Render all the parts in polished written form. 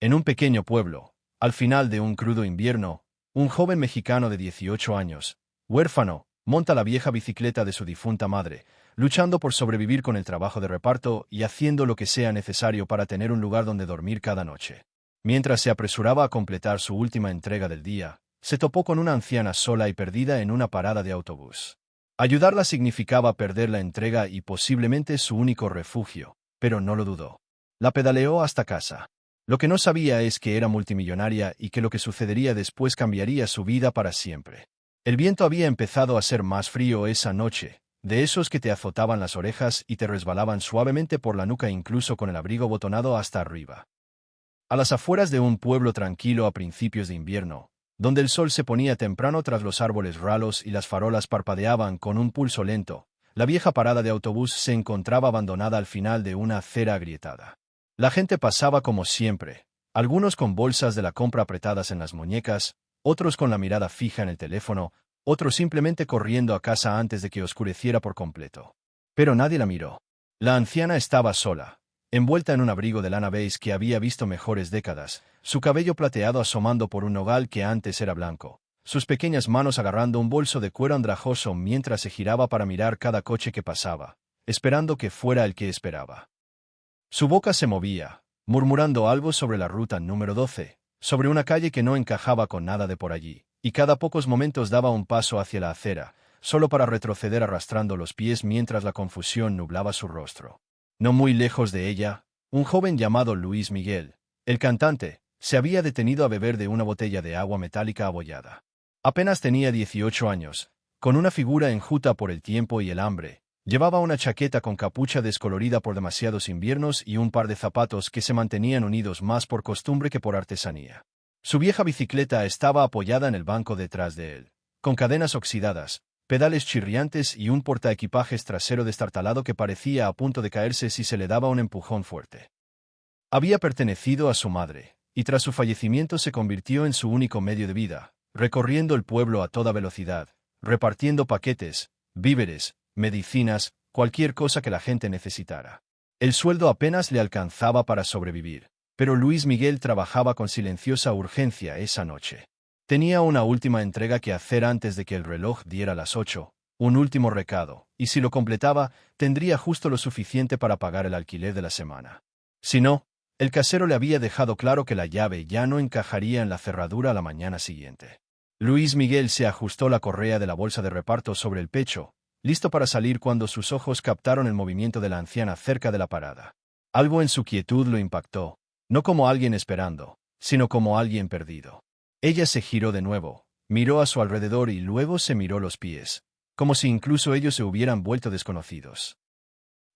En un pequeño pueblo, al final de un crudo invierno, un joven mexicano de 18 años, huérfano, monta la vieja bicicleta de su difunta madre, luchando por sobrevivir con el trabajo de reparto y haciendo lo que sea necesario para tener un lugar donde dormir cada noche. Mientras se apresuraba a completar su última entrega del día, se topó con una anciana sola y perdida en una parada de autobús. Ayudarla significaba perder la entrega y posiblemente su único refugio, pero no lo dudó. La pedaleó hasta casa. Lo que no sabía es que era multimillonaria y que lo que sucedería después cambiaría su vida para siempre. El viento había empezado a ser más frío esa noche, de esos que te azotaban las orejas y te resbalaban suavemente por la nuca incluso con el abrigo botonado hasta arriba. A las afueras de un pueblo tranquilo a principios de invierno, donde el sol se ponía temprano tras los árboles ralos y las farolas parpadeaban con un pulso lento, la vieja parada de autobús se encontraba abandonada al final de una acera agrietada. La gente pasaba como siempre, algunos con bolsas de la compra apretadas en las muñecas, otros con la mirada fija en el teléfono, otros simplemente corriendo a casa antes de que oscureciera por completo. Pero nadie la miró. La anciana estaba sola, envuelta en un abrigo de lana beige que había visto mejores décadas, su cabello plateado asomando por un nogal que antes era blanco, sus pequeñas manos agarrando un bolso de cuero andrajoso mientras se giraba para mirar cada coche que pasaba, esperando que fuera el que esperaba. Su boca se movía, murmurando algo sobre la ruta número 12, sobre una calle que no encajaba con nada de por allí, y cada pocos momentos daba un paso hacia la acera, solo para retroceder arrastrando los pies mientras la confusión nublaba su rostro. No muy lejos de ella, un joven llamado Luis Miguel, el cantante, se había detenido a beber de una botella de agua metálica abollada. Apenas tenía 18 años, con una figura enjuta por el tiempo y el hambre. Llevaba una chaqueta con capucha descolorida por demasiados inviernos y un par de zapatos que se mantenían unidos más por costumbre que por artesanía. Su vieja bicicleta estaba apoyada en el banco detrás de él, con cadenas oxidadas, pedales chirriantes y un portaequipajes trasero destartalado que parecía a punto de caerse si se le daba un empujón fuerte. Había pertenecido a su madre, y tras su fallecimiento se convirtió en su único medio de vida, recorriendo el pueblo a toda velocidad, repartiendo paquetes, víveres, medicinas, cualquier cosa que la gente necesitara. El sueldo apenas le alcanzaba para sobrevivir, pero Luis Miguel trabajaba con silenciosa urgencia esa noche. Tenía una última entrega que hacer antes de que el reloj diera las 8, un último recado, y si lo completaba, tendría justo lo suficiente para pagar el alquiler de la semana. Si no, el casero le había dejado claro que la llave ya no encajaría en la cerradura a la mañana siguiente. Luis Miguel se ajustó la correa de la bolsa de reparto sobre el pecho, listo para salir cuando sus ojos captaron el movimiento de la anciana cerca de la parada. Algo en su quietud lo impactó, no como alguien esperando, sino como alguien perdido. Ella se giró de nuevo, miró a su alrededor y luego se miró los pies, como si incluso ellos se hubieran vuelto desconocidos.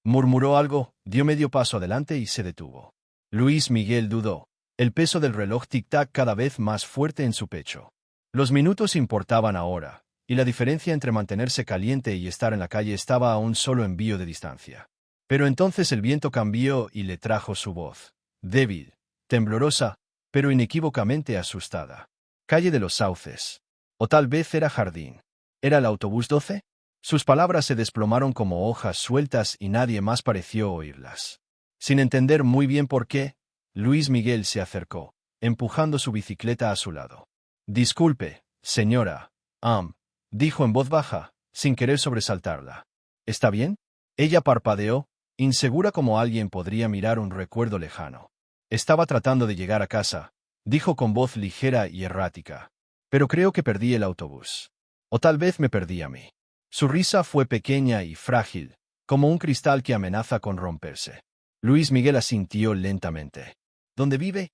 Murmuró algo, dio medio paso adelante y se detuvo. Luis Miguel dudó, el peso del reloj tic-tac cada vez más fuerte en su pecho. Los minutos importaban ahora, y la diferencia entre mantenerse caliente y estar en la calle estaba a un solo envío de distancia. Pero entonces el viento cambió y le trajo su voz, débil, temblorosa, pero inequívocamente asustada. Calle de los Sauces. O tal vez era Jardín. ¿Era el autobús 12? Sus palabras se desplomaron como hojas sueltas y nadie más pareció oírlas. Sin entender muy bien por qué, Luis Miguel se acercó, empujando su bicicleta a su lado. Disculpe, señora, dijo en voz baja, sin querer sobresaltarla. ¿Está bien? Ella parpadeó, insegura como alguien podría mirar un recuerdo lejano. Estaba tratando de llegar a casa, dijo con voz ligera y errática. Pero creo que perdí el autobús. O tal vez me perdí a mí. Su risa fue pequeña y frágil, como un cristal que amenaza con romperse. Luis Miguel asintió lentamente. ¿Dónde vive?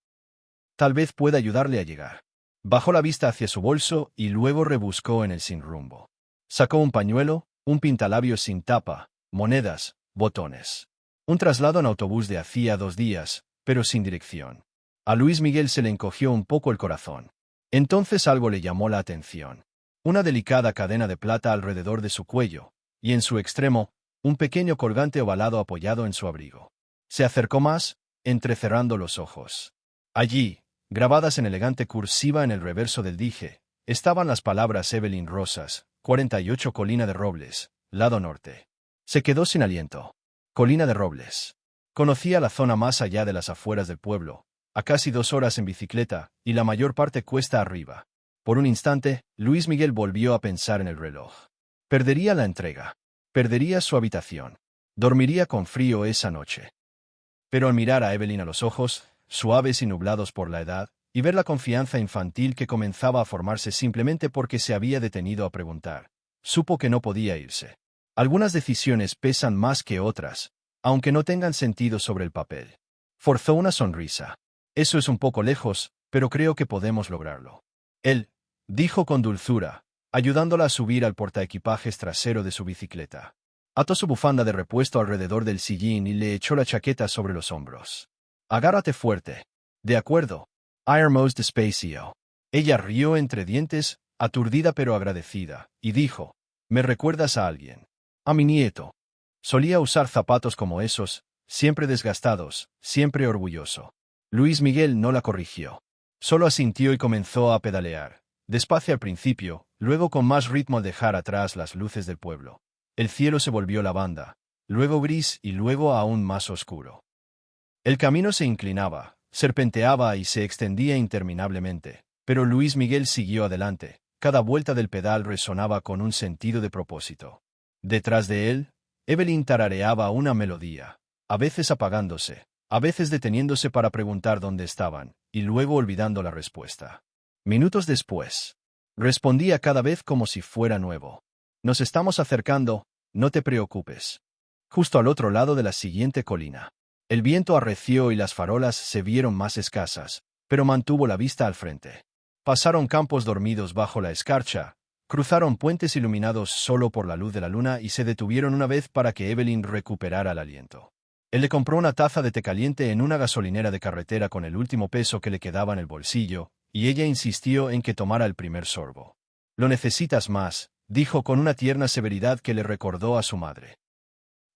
Tal vez pueda ayudarle a llegar. Bajó la vista hacia su bolso y luego rebuscó en el sin rumbo. Sacó un pañuelo, un pintalabios sin tapa, monedas, botones. Un traslado en autobús de hacía 2 días, pero sin dirección. A Luis Miguel se le encogió un poco el corazón. Entonces algo le llamó la atención. Una delicada cadena de plata alrededor de su cuello, y en su extremo, un pequeño colgante ovalado apoyado en su abrigo. Se acercó más, entrecerrando los ojos. Allí, grabadas en elegante cursiva en el reverso del dije, estaban las palabras Evelyn Rosas, 48 Colina de Robles, lado norte. Se quedó sin aliento. Colina de Robles. Conocía la zona más allá de las afueras del pueblo, a casi 2 horas en bicicleta, y la mayor parte cuesta arriba. Por un instante, Luis Miguel volvió a pensar en el reloj. Perdería la entrega. Perdería su habitación. Dormiría con frío esa noche. Pero al mirar a Evelyn a los ojos, suaves y nublados por la edad, y ver la confianza infantil que comenzaba a formarse simplemente porque se había detenido a preguntar, supo que no podía irse. Algunas decisiones pesan más que otras, aunque no tengan sentido sobre el papel. Forzó una sonrisa. Eso es un poco lejos, pero creo que podemos lograrlo. Él, dijo con dulzura, ayudándola a subir al portaequipajes trasero de su bicicleta. Ató su bufanda de repuesto alrededor del sillín y le echó la chaqueta sobre los hombros. Agárrate fuerte. De acuerdo. Iremos despacio. Ella rió entre dientes, aturdida pero agradecida, y dijo, ¿me recuerdas a alguien? A mi nieto. Solía usar zapatos como esos, siempre desgastados, siempre orgulloso. Luis Miguel no la corrigió. Solo asintió y comenzó a pedalear, despacio al principio, luego con más ritmo al dejar atrás las luces del pueblo. El cielo se volvió lavanda, luego gris y luego aún más oscuro. El camino se inclinaba, serpenteaba y se extendía interminablemente, pero Luis Miguel siguió adelante. Cada vuelta del pedal resonaba con un sentido de propósito. Detrás de él, Evelyn tarareaba una melodía, a veces apagándose, a veces deteniéndose para preguntar dónde estaban, y luego olvidando la respuesta. Minutos después, respondía cada vez como si fuera nuevo. Nos estamos acercando, no te preocupes. Justo al otro lado de la siguiente colina. El viento arreció y las farolas se vieron más escasas, pero mantuvo la vista al frente. Pasaron campos dormidos bajo la escarcha, cruzaron puentes iluminados solo por la luz de la luna y se detuvieron una vez para que Evelyn recuperara el aliento. Él le compró una taza de té caliente en una gasolinera de carretera con el último peso que le quedaba en el bolsillo, y ella insistió en que tomara el primer sorbo. «Lo necesitas más», dijo con una tierna severidad que le recordó a su madre.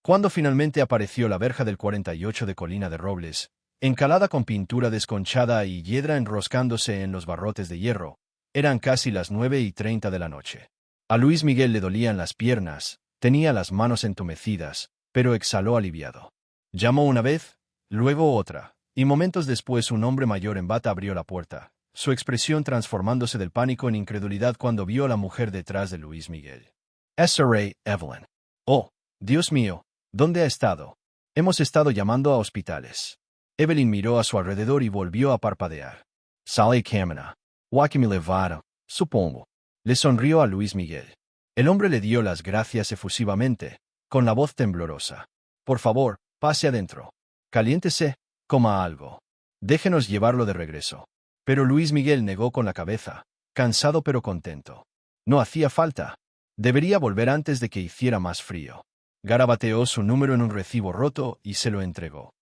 Cuando finalmente apareció la verja del 48 de Colina de Robles, encalada con pintura desconchada y hiedra enroscándose en los barrotes de hierro, eran casi las 9:30 de la noche. A Luis Miguel le dolían las piernas, tenía las manos entumecidas, pero exhaló aliviado. Llamó una vez, luego otra, y momentos después un hombre mayor en bata abrió la puerta, su expresión transformándose del pánico en incredulidad cuando vio a la mujer detrás de Luis Miguel. «S.R.A. Evelyn. Oh, Dios mío, ¿dónde ha estado? Hemos estado llamando a hospitales». Evelyn miró a su alrededor y volvió a parpadear. «Sale camina. Joaquín Levado, supongo». Le sonrió a Luis Miguel. El hombre le dio las gracias efusivamente, con la voz temblorosa. «Por favor, pase adentro. Caliéntese, coma algo. Déjenos llevarlo de regreso». Pero Luis Miguel negó con la cabeza, cansado pero contento. No hacía falta. Debería volver antes de que hiciera más frío. Garabateó su número en un recibo roto y se lo entregó.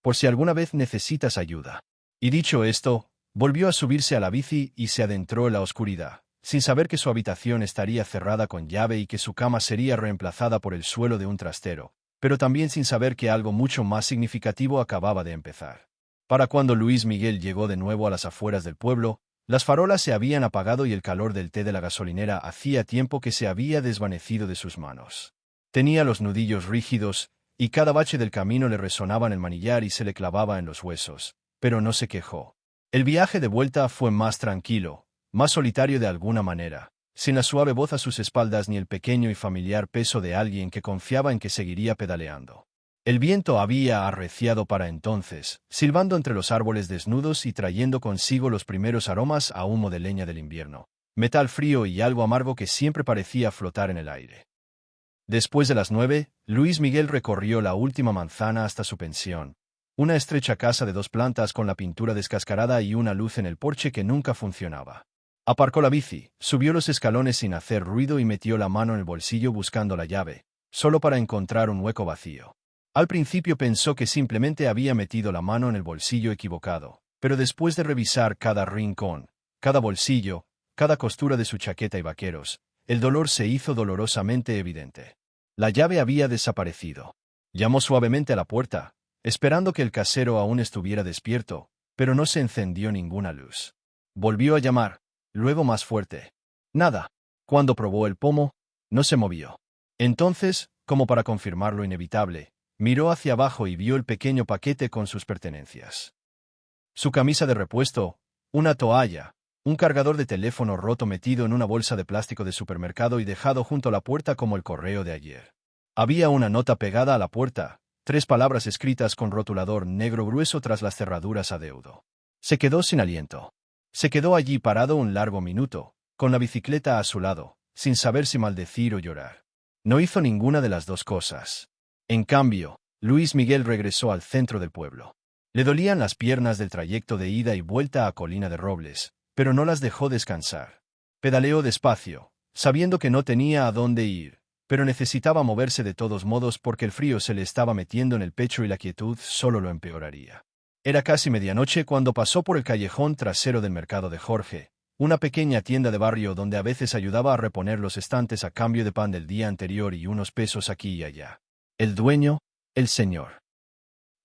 «Por si alguna vez necesitas ayuda». Y dicho esto, volvió a subirse a la bici y se adentró en la oscuridad, sin saber que su habitación estaría cerrada con llave y que su cama sería reemplazada por el suelo de un trastero, pero también sin saber que algo mucho más significativo acababa de empezar. Para cuando Luis Miguel llegó de nuevo a las afueras del pueblo, las farolas se habían apagado y el calor del té de la gasolinera hacía tiempo que se había desvanecido de sus manos. Tenía los nudillos rígidos, y cada bache del camino le resonaba en el manillar y se le clavaba en los huesos, pero no se quejó. El viaje de vuelta fue más tranquilo, más solitario de alguna manera, sin la suave voz a sus espaldas ni el pequeño y familiar peso de alguien que confiaba en que seguiría pedaleando. El viento había arreciado para entonces, silbando entre los árboles desnudos y trayendo consigo los primeros aromas a humo de leña del invierno, metal frío y algo amargo que siempre parecía flotar en el aire. Después de las 9, Luis Miguel recorrió la última manzana hasta su pensión, una estrecha casa de 2 plantas con la pintura descascarada y una luz en el porche que nunca funcionaba. Aparcó la bici, subió los escalones sin hacer ruido y metió la mano en el bolsillo buscando la llave, solo para encontrar un hueco vacío. Al principio pensó que simplemente había metido la mano en el bolsillo equivocado, pero después de revisar cada rincón, cada bolsillo, cada costura de su chaqueta y vaqueros, el dolor se hizo dolorosamente evidente. La llave había desaparecido. Llamó suavemente a la puerta, esperando que el casero aún estuviera despierto, pero no se encendió ninguna luz. Volvió a llamar, luego más fuerte. Nada. Cuando probó el pomo, no se movió. Entonces, como para confirmar lo inevitable, miró hacia abajo y vio el pequeño paquete con sus pertenencias. Su camisa de repuesto, una toalla, un cargador de teléfono roto metido en una bolsa de plástico de supermercado y dejado junto a la puerta como el correo de ayer. Había una nota pegada a la puerta, 3 palabras escritas con rotulador negro grueso tras las cerraduras a deudo. Se quedó sin aliento. Se quedó allí parado un largo minuto, con la bicicleta a su lado, sin saber si maldecir o llorar. No hizo ninguna de las dos cosas. En cambio, Luis Miguel regresó al centro del pueblo. Le dolían las piernas del trayecto de ida y vuelta a Colina de Robles, pero no las dejó descansar. Pedaleó despacio, sabiendo que no tenía a dónde ir, pero necesitaba moverse de todos modos porque el frío se le estaba metiendo en el pecho y la quietud solo lo empeoraría. Era casi medianoche cuando pasó por el callejón trasero del mercado de Jorge, una pequeña tienda de barrio donde a veces ayudaba a reponer los estantes a cambio de pan del día anterior y unos pesos aquí y allá. El dueño, el señor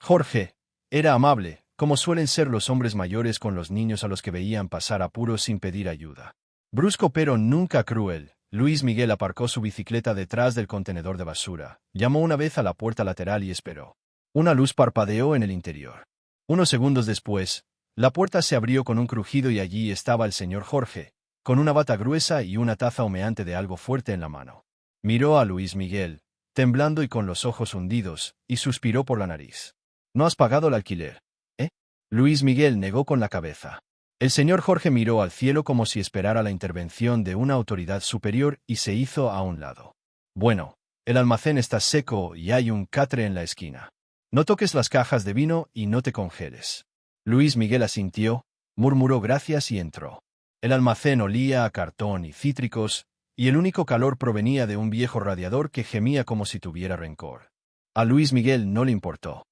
Jorge, era amable, como suelen ser los hombres mayores con los niños a los que veían pasar apuros sin pedir ayuda. Brusco pero nunca cruel, Luis Miguel aparcó su bicicleta detrás del contenedor de basura, llamó una vez a la puerta lateral y esperó. Una luz parpadeó en el interior. Unos segundos después, la puerta se abrió con un crujido y allí estaba el señor Jorge, con una bata gruesa y una taza humeante de algo fuerte en la mano. Miró a Luis Miguel, temblando y con los ojos hundidos, y suspiró por la nariz. «¿No has pagado el alquiler?» «¿Eh?» Luis Miguel negó con la cabeza. El señor Jorge miró al cielo como si esperara la intervención de una autoridad superior y se hizo a un lado. «Bueno, el almacén está seco y hay un catre en la esquina. No toques las cajas de vino y no te congeles». Luis Miguel asintió, murmuró gracias y entró. El almacén olía a cartón y cítricos, y el único calor provenía de un viejo radiador que gemía como si tuviera rencor. A Luis Miguel no le importó.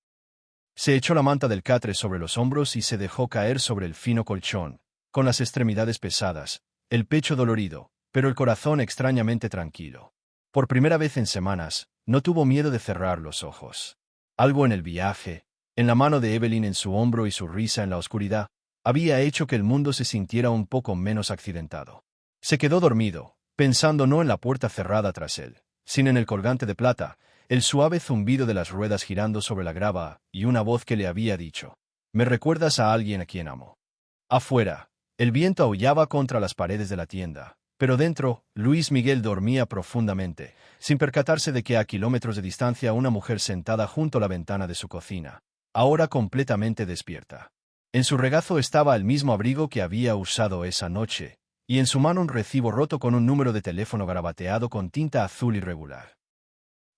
Se echó la manta del catre sobre los hombros y se dejó caer sobre el fino colchón, con las extremidades pesadas, el pecho dolorido, pero el corazón extrañamente tranquilo. Por primera vez en semanas, no tuvo miedo de cerrar los ojos. Algo en el viaje, en la mano de Evelyn en su hombro y su risa en la oscuridad, había hecho que el mundo se sintiera un poco menos accidentado. Se quedó dormido, pensando no en la puerta cerrada tras él, sino en el colgante de plata, el suave zumbido de las ruedas girando sobre la grava y una voz que le había dicho: «Me recuerdas a alguien a quien amo». Afuera, el viento aullaba contra las paredes de la tienda, pero dentro, Luis Miguel dormía profundamente, sin percatarse de que a kilómetros de distancia una mujer sentada junto a la ventana de su cocina, ahora completamente despierta. En su regazo estaba el mismo abrigo que había usado esa noche, y en su mano un recibo roto con un número de teléfono garabateado con tinta azul irregular.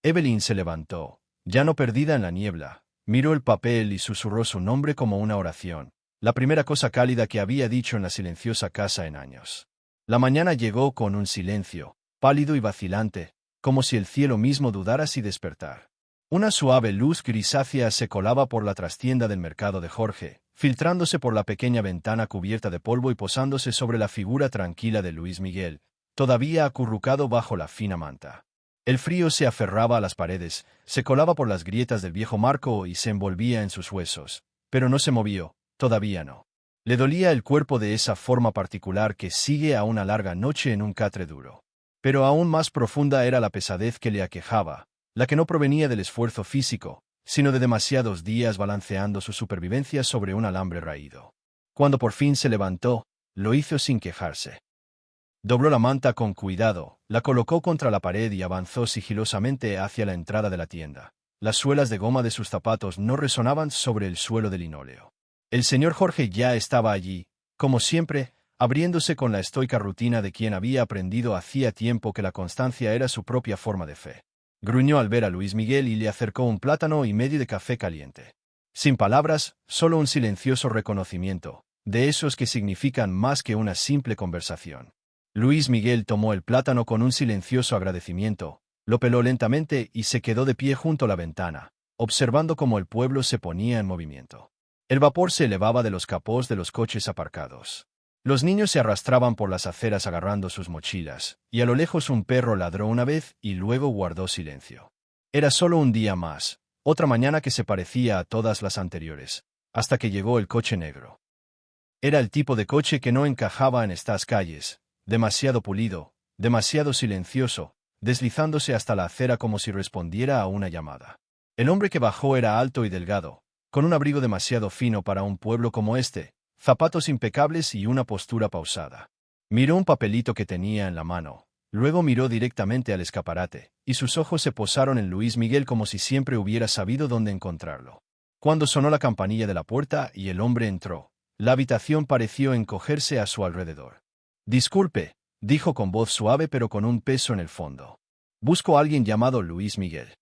Evelyn se levantó, ya no perdida en la niebla, miró el papel y susurró su nombre como una oración, la primera cosa cálida que había dicho en la silenciosa casa en años. La mañana llegó con un silencio, pálido y vacilante, como si el cielo mismo dudara si despertar. Una suave luz grisácea se colaba por la trastienda del mercado de Jorge, filtrándose por la pequeña ventana cubierta de polvo y posándose sobre la figura tranquila de Luis Miguel, todavía acurrucado bajo la fina manta. El frío se aferraba a las paredes, se colaba por las grietas del viejo marco y se envolvía en sus huesos, pero no se movió, todavía no. Le dolía el cuerpo de esa forma particular que sigue a una larga noche en un catre duro. Pero aún más profunda era la pesadez que le aquejaba, la que no provenía del esfuerzo físico, sino de demasiados días balanceando su supervivencia sobre un alambre raído. Cuando por fin se levantó, lo hizo sin quejarse. Dobló la manta con cuidado, la colocó contra la pared y avanzó sigilosamente hacia la entrada de la tienda. Las suelas de goma de sus zapatos no resonaban sobre el suelo de linóleo. El señor Jorge ya estaba allí, como siempre, abriéndose con la estoica rutina de quien había aprendido hacía tiempo que la constancia era su propia forma de fe. Gruñó al ver a Luis Miguel y le acercó un plátano y medio de café caliente. Sin palabras, solo un silencioso reconocimiento, de esos que significan más que una simple conversación. Luis Miguel tomó el plátano con un silencioso agradecimiento, lo peló lentamente y se quedó de pie junto a la ventana, observando cómo el pueblo se ponía en movimiento. El vapor se elevaba de los capós de los coches aparcados. Los niños se arrastraban por las aceras agarrando sus mochilas, y a lo lejos un perro ladró una vez y luego guardó silencio. Era solo un día más, otra mañana que se parecía a todas las anteriores, hasta que llegó el coche negro. Era el tipo de coche que no encajaba en estas calles, demasiado pulido, demasiado silencioso, deslizándose hasta la acera como si respondiera a una llamada. El hombre que bajó era alto y delgado, con un abrigo demasiado fino para un pueblo como este, zapatos impecables y una postura pausada. Miró un papelito que tenía en la mano, luego miró directamente al escaparate, y sus ojos se posaron en Luis Miguel como si siempre hubiera sabido dónde encontrarlo. Cuando sonó la campanilla de la puerta y el hombre entró, la habitación pareció encogerse a su alrededor. «Disculpe», dijo con voz suave pero con un peso en el fondo. «Busco a alguien llamado Luis Miguel».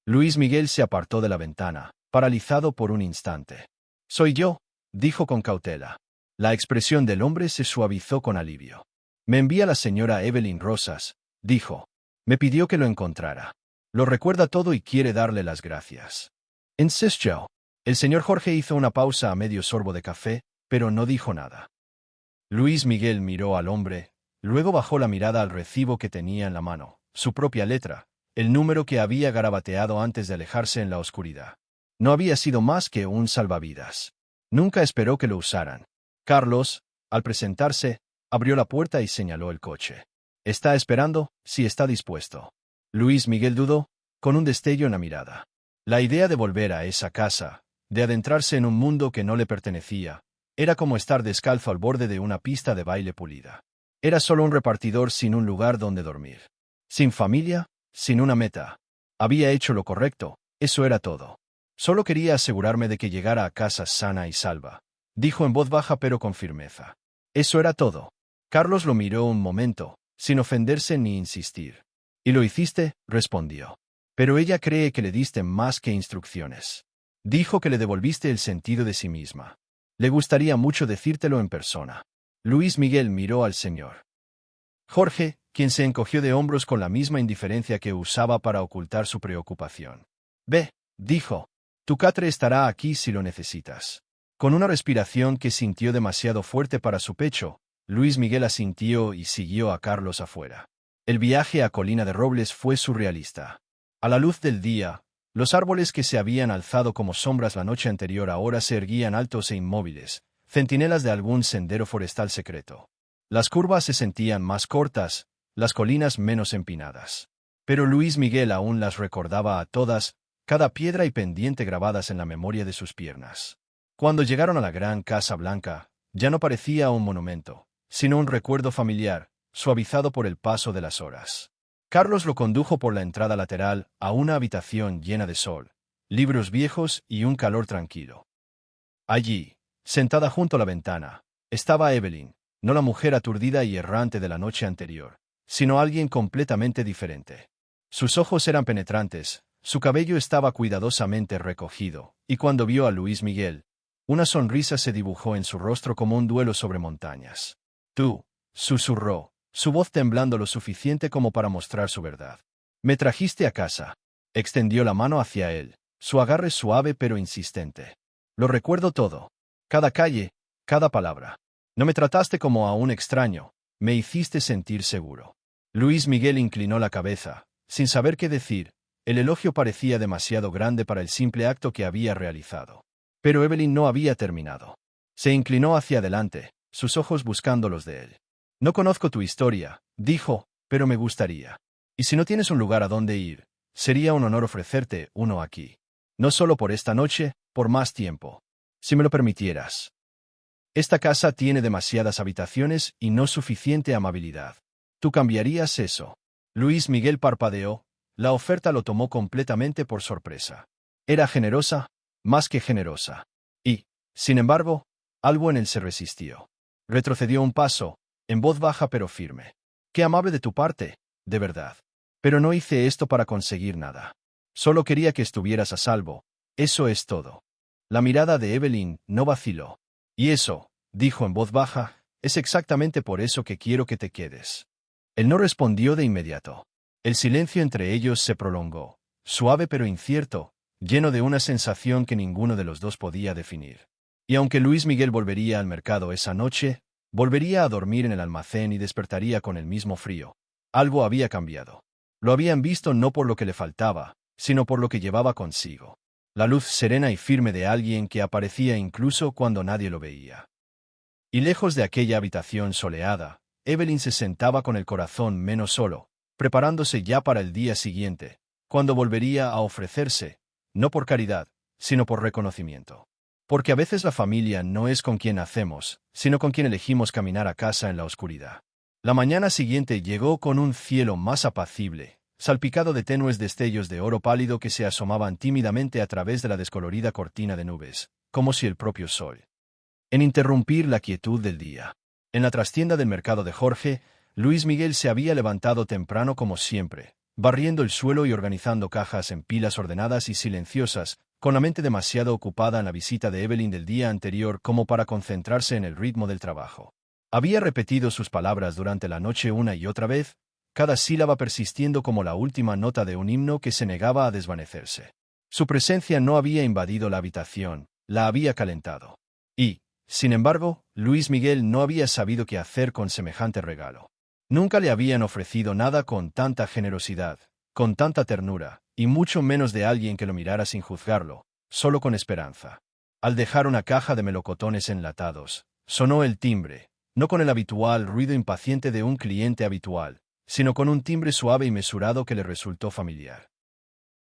Luis Miguel se apartó de la ventana, paralizado por un instante. «Soy yo», dijo con cautela. La expresión del hombre se suavizó con alivio. «Me envía la señora Evelyn Rosas», dijo. «Me pidió que lo encontrara. Lo recuerda todo y quiere darle las gracias». «Insistió». El señor Jorge hizo una pausa a medio sorbo de café, pero no dijo nada. Luis Miguel miró al hombre, luego bajó la mirada al recibo que tenía en la mano, su propia letra, el número que había garabateado antes de alejarse en la oscuridad. No había sido más que un salvavidas. Nunca esperó que lo usaran. Carlos, al presentarse, abrió la puerta y señaló el coche. «¿Está esperando? Sí, está dispuesto». Luis Miguel dudó, con un destello en la mirada. La idea de volver a esa casa, de adentrarse en un mundo que no le pertenecía, era como estar descalzo al borde de una pista de baile pulida. Era solo un repartidor sin un lugar donde dormir. Sin familia, sin una meta. Había hecho lo correcto, eso era todo. Solo quería asegurarme de que llegara a casa sana y salva, dijo en voz baja pero con firmeza. Eso era todo. Carlos lo miró un momento, sin ofenderse ni insistir. «¿Y lo hiciste?», respondió. «Pero ella cree que le diste más que instrucciones. Dijo que le devolviste el sentido de sí misma. Le gustaría mucho decírtelo en persona». Luis Miguel miró al señor Jorge, quien se encogió de hombros con la misma indiferencia que usaba para ocultar su preocupación. «Ve», dijo, «tu catre estará aquí si lo necesitas». Con una respiración que sintió demasiado fuerte para su pecho, Luis Miguel asintió y siguió a Carlos afuera. El viaje a Colina de Robles fue surrealista. A la luz del día, los árboles que se habían alzado como sombras la noche anterior ahora se erguían altos e inmóviles, centinelas de algún sendero forestal secreto. Las curvas se sentían más cortas, las colinas menos empinadas. Pero Luis Miguel aún las recordaba a todas, cada piedra y pendiente grabadas en la memoria de sus piernas. Cuando llegaron a la gran Casa Blanca, ya no parecía un monumento, sino un recuerdo familiar, suavizado por el paso de las horas. Carlos lo condujo por la entrada lateral a una habitación llena de sol, libros viejos y un calor tranquilo. Allí, sentada junto a la ventana, estaba Evelyn, no la mujer aturdida y errante de la noche anterior, sino alguien completamente diferente. Sus ojos eran penetrantes, su cabello estaba cuidadosamente recogido, y cuando vio a Luis Miguel, una sonrisa se dibujó en su rostro como un duelo sobre montañas. «Tú», susurró, su voz temblando lo suficiente como para mostrar su verdad. «Me trajiste a casa». Extendió la mano hacia él, su agarre suave pero insistente. «Lo recuerdo todo. Cada calle, cada palabra. No me trataste como a un extraño, me hiciste sentir seguro». Luis Miguel inclinó la cabeza, sin saber qué decir. El elogio parecía demasiado grande para el simple acto que había realizado. Pero Evelyn no había terminado. Se inclinó hacia adelante, sus ojos buscando los de él. «No conozco tu historia», dijo, «pero me gustaría. Y si no tienes un lugar a donde ir, sería un honor ofrecerte uno aquí. No solo por esta noche, por más tiempo. Si me lo permitieras. Esta casa tiene demasiadas habitaciones y no suficiente amabilidad. ¿Tú cambiarías eso?». Luis Miguel parpadeó, la oferta lo tomó completamente por sorpresa. Era generosa, más que generosa. Y, sin embargo, algo en él se resistió. Retrocedió un paso, en voz baja pero firme. «Qué amable de tu parte, de verdad. Pero no hice esto para conseguir nada. Solo quería que estuvieras a salvo, eso es todo». La mirada de Evelyn no vaciló. «Y eso», dijo en voz baja, «es exactamente por eso que quiero que te quedes». Él no respondió de inmediato. El silencio entre ellos se prolongó, suave pero incierto, lleno de una sensación que ninguno de los dos podía definir. Y aunque Luis Miguel volvería al mercado esa noche, volvería a dormir en el almacén y despertaría con el mismo frío. Algo había cambiado. Lo habían visto no por lo que le faltaba, sino por lo que llevaba consigo. La luz serena y firme de alguien que aparecía incluso cuando nadie lo veía. Y lejos de aquella habitación soleada, Evelyn se sentaba con el corazón menos solo, preparándose ya para el día siguiente, cuando volvería a ofrecerse, no por caridad, sino por reconocimiento. Porque a veces la familia no es con quien nacemos, sino con quien elegimos caminar a casa en la oscuridad. La mañana siguiente llegó con un cielo más apacible, salpicado de tenues destellos de oro pálido que se asomaban tímidamente a través de la descolorida cortina de nubes, como si el propio sol. En interrumpir la quietud del día. En la trastienda del mercado de Jorge, Luis Miguel se había levantado temprano como siempre, barriendo el suelo y organizando cajas en pilas ordenadas y silenciosas, con la mente demasiado ocupada en la visita de Evelyn del día anterior como para concentrarse en el ritmo del trabajo. Había repetido sus palabras durante la noche una y otra vez, cada sílaba persistiendo como la última nota de un himno que se negaba a desvanecerse. Su presencia no había invadido la habitación, la había calentado. Y, sin embargo, Luis Miguel no había sabido qué hacer con semejante regalo. Nunca le habían ofrecido nada con tanta generosidad, con tanta ternura, y mucho menos de alguien que lo mirara sin juzgarlo, solo con esperanza. Al dejar una caja de melocotones enlatados, sonó el timbre, no con el habitual ruido impaciente de un cliente habitual, sino con un timbre suave y mesurado que le resultó familiar.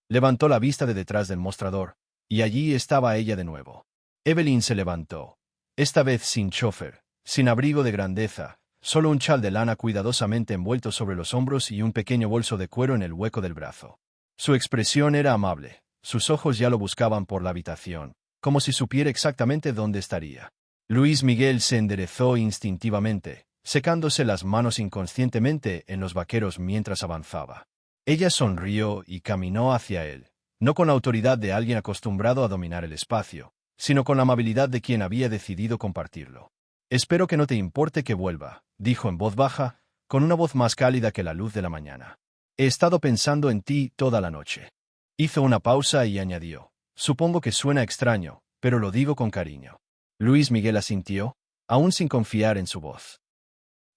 Levantó la vista de detrás del mostrador, y allí estaba ella de nuevo. Evelyn se levantó, esta vez sin chofer, sin abrigo de grandeza, solo un chal de lana cuidadosamente envuelto sobre los hombros y un pequeño bolso de cuero en el hueco del brazo. Su expresión era amable, sus ojos ya lo buscaban por la habitación, como si supiera exactamente dónde estaría. Luis Miguel se enderezó instintivamente, secándose las manos inconscientemente en los vaqueros mientras avanzaba. Ella sonrió y caminó hacia él, no con la autoridad de alguien acostumbrado a dominar el espacio, sino con la amabilidad de quien había decidido compartirlo. «Espero que no te importe que vuelva», dijo en voz baja, con una voz más cálida que la luz de la mañana. «He estado pensando en ti toda la noche». Hizo una pausa y añadió, «Supongo que suena extraño, pero lo digo con cariño». Luis Miguel asintió, aún sin confiar en su voz.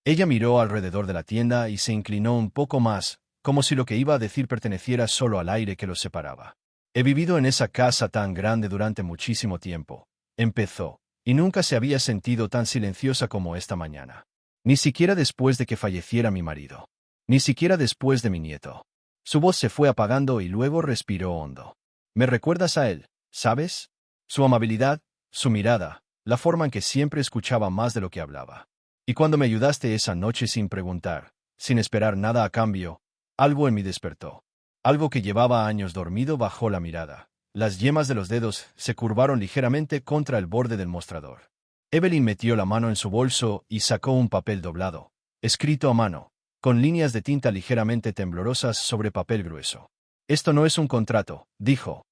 Ella miró alrededor de la tienda y se inclinó un poco más, como si lo que iba a decir perteneciera solo al aire que los separaba. «He vivido en esa casa tan grande durante muchísimo tiempo», empezó, y nunca se había sentido tan silenciosa como esta mañana. Ni siquiera después de que falleciera mi marido. Ni siquiera después de mi nieto. Su voz se fue apagando y luego respiró hondo. «Me recuerdas a él, ¿sabes? Su amabilidad, su mirada, la forma en que siempre escuchaba más de lo que hablaba. Y cuando me ayudaste esa noche sin preguntar, sin esperar nada a cambio, algo en mí despertó. Algo que llevaba años dormido bajó la mirada. Las yemas de los dedos se curvaron ligeramente contra el borde del mostrador. Evelyn metió la mano en su bolso y sacó un papel doblado, escrito a mano, con líneas de tinta ligeramente temblorosas sobre papel grueso. «Esto no es un contrato», dijo.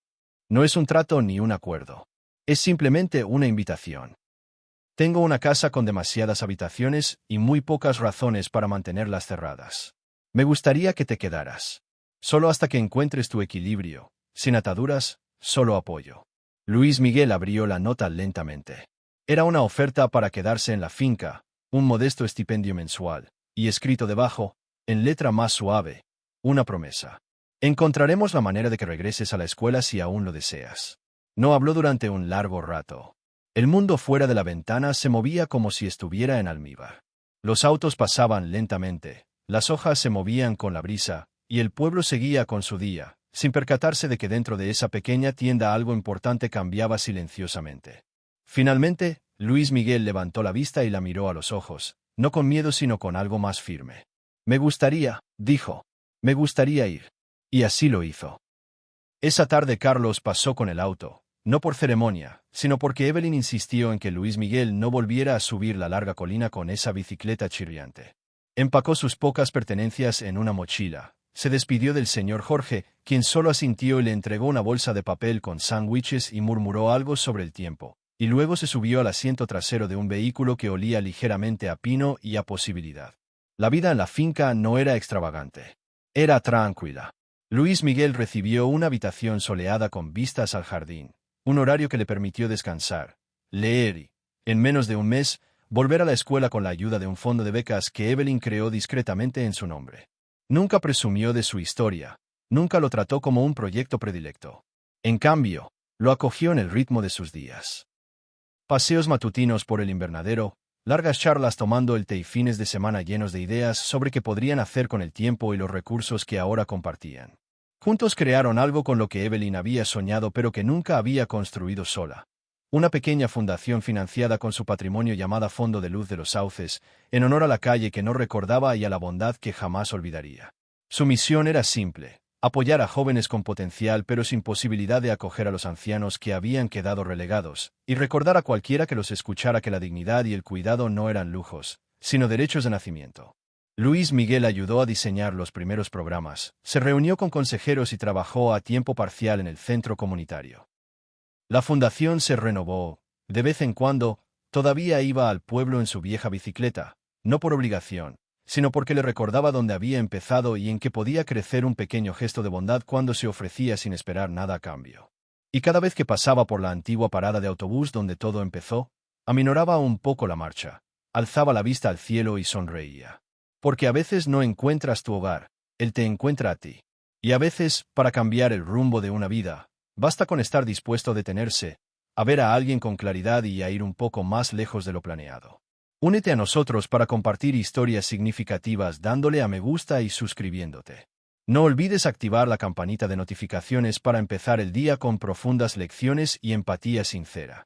«No es un trato ni un acuerdo. Es simplemente una invitación. Tengo una casa con demasiadas habitaciones y muy pocas razones para mantenerlas cerradas. Me gustaría que te quedaras. Solo hasta que encuentres tu equilibrio, sin ataduras, solo apoyo». Luis Miguel abrió la nota lentamente. Era una oferta para quedarse en la finca, un modesto estipendio mensual, y escrito debajo, en letra más suave, una promesa. «Encontraremos la manera de que regreses a la escuela si aún lo deseas». No habló durante un largo rato. El mundo fuera de la ventana se movía como si estuviera en almíbar. Los autos pasaban lentamente, las hojas se movían con la brisa, y el pueblo seguía con su día, sin percatarse de que dentro de esa pequeña tienda algo importante cambiaba silenciosamente. Finalmente, Luis Miguel levantó la vista y la miró a los ojos, no con miedo sino con algo más firme. «Me gustaría», dijo. «Me gustaría ir». Y así lo hizo. Esa tarde Carlos pasó con el auto, no por ceremonia, sino porque Evelyn insistió en que Luis Miguel no volviera a subir la larga colina con esa bicicleta chirriante. Empacó sus pocas pertenencias en una mochila, se despidió del señor Jorge, quien solo asintió y le entregó una bolsa de papel con sándwiches y murmuró algo sobre el tiempo, y luego se subió al asiento trasero de un vehículo que olía ligeramente a pino y a posibilidad. La vida en la finca no era extravagante. Era tranquila. Luis Miguel recibió una habitación soleada con vistas al jardín, un horario que le permitió descansar, leer y, en menos de un mes, volver a la escuela con la ayuda de un fondo de becas que Evelyn creó discretamente en su nombre. Nunca presumió de su historia, nunca lo trató como un proyecto predilecto. En cambio, lo acogió en el ritmo de sus días. Paseos matutinos por el invernadero, largas charlas tomando el té y fines de semana llenos de ideas sobre qué podrían hacer con el tiempo y los recursos que ahora compartían. Juntos crearon algo con lo que Evelyn había soñado pero que nunca había construido sola. Una pequeña fundación financiada con su patrimonio llamada Fondo de Luz de los Sauces, en honor a la calle que no recordaba y a la bondad que jamás olvidaría. Su misión era simple: apoyar a jóvenes con potencial pero sin posibilidad de acoger a los ancianos que habían quedado relegados, y recordar a cualquiera que los escuchara que la dignidad y el cuidado no eran lujos, sino derechos de nacimiento. Luis Miguel ayudó a diseñar los primeros programas, se reunió con consejeros y trabajó a tiempo parcial en el centro comunitario. La fundación se renovó. De vez en cuando, todavía iba al pueblo en su vieja bicicleta, no por obligación, sino porque le recordaba dónde había empezado y en que podía crecer un pequeño gesto de bondad cuando se ofrecía sin esperar nada a cambio. Y cada vez que pasaba por la antigua parada de autobús donde todo empezó, aminoraba un poco la marcha, alzaba la vista al cielo y sonreía. Porque a veces no encuentras tu hogar, él te encuentra a ti. Y a veces, para cambiar el rumbo de una vida, basta con estar dispuesto a detenerse, a ver a alguien con claridad y a ir un poco más lejos de lo planeado. Únete a nosotros para compartir historias significativas dándole a me gusta y suscribiéndote. No olvides activar la campanita de notificaciones para empezar el día con profundas lecciones y empatía sincera.